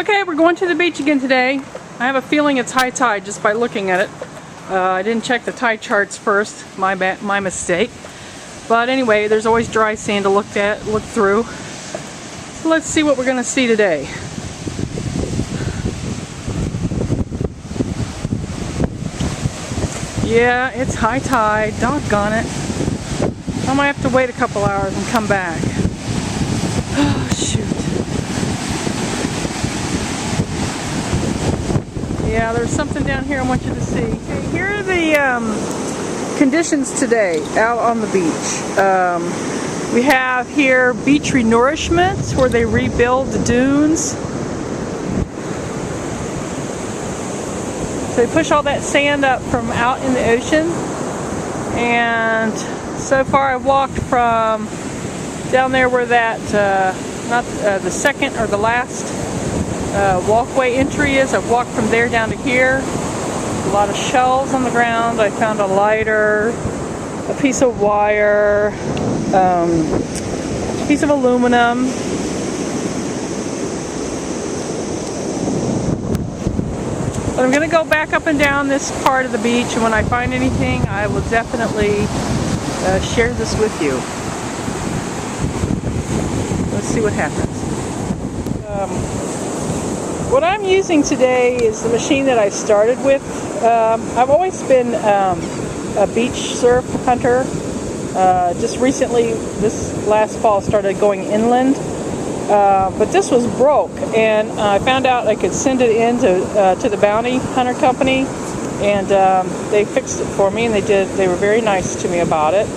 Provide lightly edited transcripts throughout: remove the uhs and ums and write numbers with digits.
Okay, we're going to the beach again today. I have a feeling it's high tide just by looking at it. I didn't check the tide charts first, my mistake. But anyway, there's always dry sand to look through. So let's see what we're going to see today. Yeah, it's high tide, doggone it. I might have to wait a couple hours and come back. Oh, shoot. Yeah, there's something down here I want you to see. Okay, here are the conditions today out on the beach. We have here beach renourishment, where they rebuild the dunes. So they push all that sand up from out in the ocean. And so far I've walked from down there where that, not the second or the last walkway entry is. I've walked from there down to here. A lot of shells on the ground. I found a lighter, a piece of wire, a piece of aluminum. But I'm going to go back up and down this part of the beach, and when I find anything, I will definitely share this with you. Let's see what happens. What I'm using today is the machine that I started with. I've always been a beach surf hunter. Just recently, this last fall, started going inland. But this was broke, and I found out I could send it in to the bounty hunter company, and they fixed it for me, and they were very nice to me about it.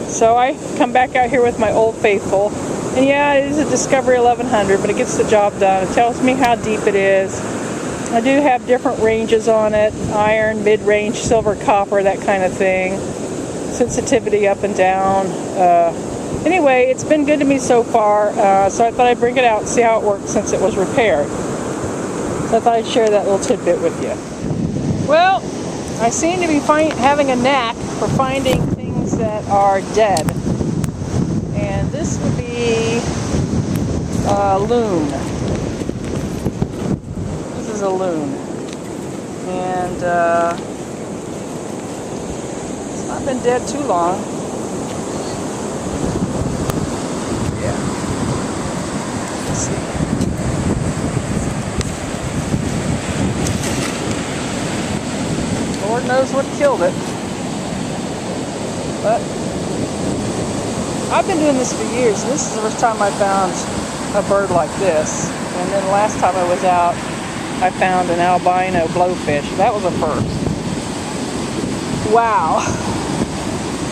So I come back out here with my Old Faithful. And yeah, it is a Discovery 1100, but it gets the job done. It tells me how deep it is. I do have different ranges on it: iron, mid-range, silver, copper, that kind of thing. Sensitivity up and down. Anyway, it's been good to me so far, so I thought I'd bring it out and see how it works since it was repaired. So I thought I'd share that little tidbit with you. Well, I seem to be having a knack for finding things that are dead. And this would be Loon. This is a loon. And it's not been dead too long. Yeah. Let's see. Lord knows what killed it. But I've been doing this for years, and this is the first time I found a bird like this. And then last time I was out, I found an albino blowfish. That was a first. Wow.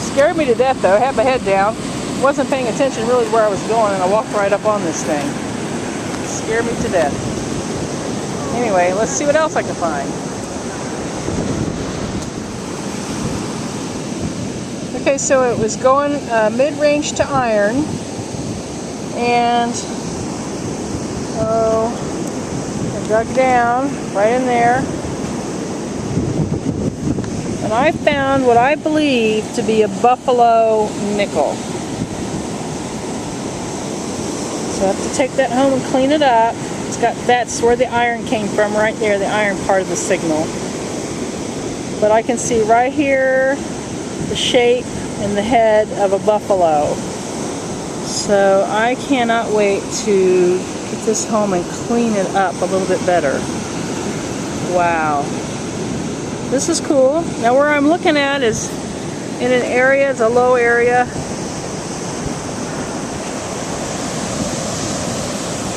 Scared me to death, though. I had my head down. Wasn't paying attention really to where I was going, and I walked right up on this thing. It scared me to death. Anyway, let's see what else I can find. Okay, so it was going mid-range to iron, and I dug down right in there, and I found what I believe to be a buffalo nickel. So I have to take that home and clean it up. That's where the iron came from, right there, the iron part of the signal. But I can see right here the shape and the head of a buffalo. So I cannot wait to get this home and clean it up a little bit better. Wow. This is cool. Now where I'm looking at is in an area, it's a low area.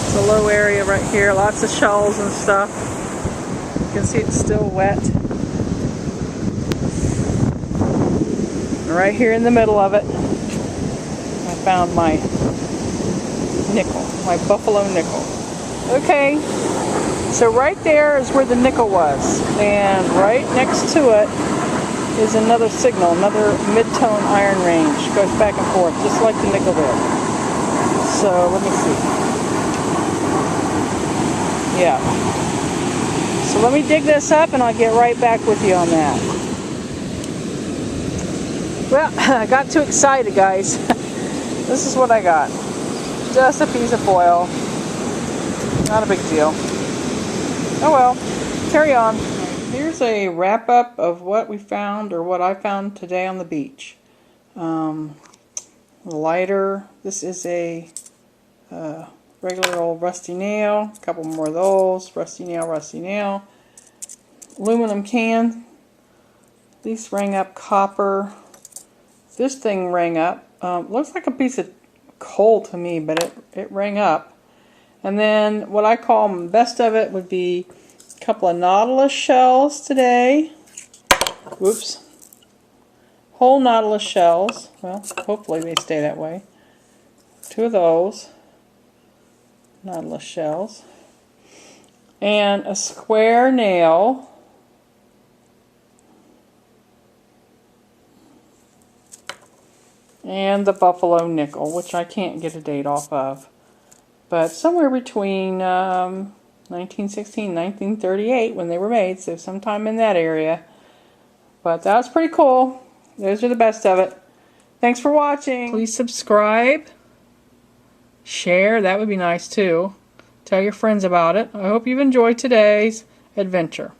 It's a low area right here, lots of shells and stuff. You can see it's still wet. Right here in the middle of it, I found my nickel, my buffalo nickel. Okay, so right there is where the nickel was, and right next to it is another signal, another mid-tone iron range. Goes back and forth, just like the nickel did. So let me see. Yeah. So let me dig this up, and I'll get right back with you on that. Well, I got too excited, guys. This is what I got. Just a piece of foil. Not a big deal. Oh well, carry on. Here's a wrap up of what we found, or what I found today on the beach. Lighter. This is a regular old rusty nail. A couple more of those. Rusty nail, rusty nail. Aluminum can. These rang up copper. This thing rang up. Looks like a piece of coal to me, but it rang up. And then what I call the best of it would be a couple of Nautilus shells today. Whoops. Whole Nautilus shells. Well, hopefully they stay that way. 2 of those Nautilus shells. And a square nail. And the buffalo nickel, which I can't get a date off of. But somewhere between 1916 and 1938 when they were made, so sometime in that area. But that was pretty cool. Those are the best of it. Thanks for watching. Please subscribe. Share, that would be nice too. Tell your friends about it. I hope you've enjoyed today's adventure.